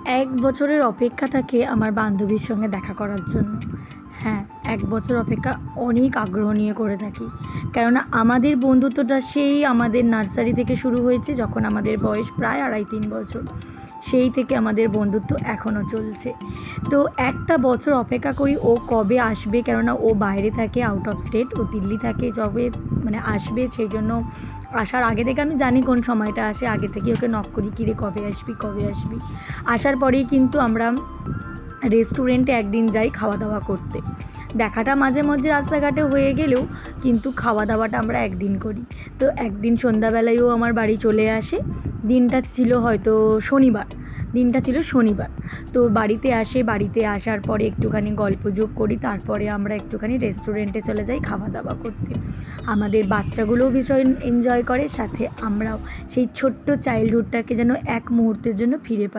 এক বছরের অপেক্ষা থাকে আমার বান্ধবীর সঙ্গে দেখা করার জন্য। হ্যাঁ, ১ বছর অপেক্ষা অনেক আগ্রহ নিয়ে করে থাকি। কেননা আমাদের বন্ধুত্বটা সেই আমাদের নার্সারি থেকে শুরু হয়েছে, যখন আমাদের বয়স প্রায় ২.৫-৩ বছর। সেই থেকে আমাদের বন্ধুত্ব এখনও চলছে। তো একটা বছর অপেক্ষা করি ও কবে আসবে, কেননা ও বাইরে থাকে, আউট অফ স্টেট, ও দিল্লি থাকে, যবে মানে আসবে সেই জন্য আসার আগে থেকে আমি জানি কোন সময়টা আসে, আগে থেকে ওকে নক করি, কিরে কবে আসবি কবে আসবি। আসার পরেই কিন্তু আমরা রেস্টুরেন্টে একদিন যাই খাওয়া দাওয়া করতে। দেখাটা মাঝে মধ্যে রাস্তাঘাটে হয়ে গেলেও কিন্তু খাওয়া দাওয়াটা আমরা একদিন করি। তো একদিন সন্ধ্যাবেলায়ও আমার বাড়ি চলে আসে। দিনটা ছিল হয়তো শনিবার, তো বাড়িতে আসে, বাড়িতে আসার পরে একটুখানি গল্পযোগ করি, তারপরে আমরা একটুখানি রেস্টুরেন্টে চলে যাই খাওয়া দাওয়া করতে। আমাদের বাচ্চাগুলোও ভীষণ এনজয় করে, সাথে আমরাও সেই ছোট্ট চাইল্ডহুডটাকে যেন এক মুহূর্তের জন্য ফিরে পাই।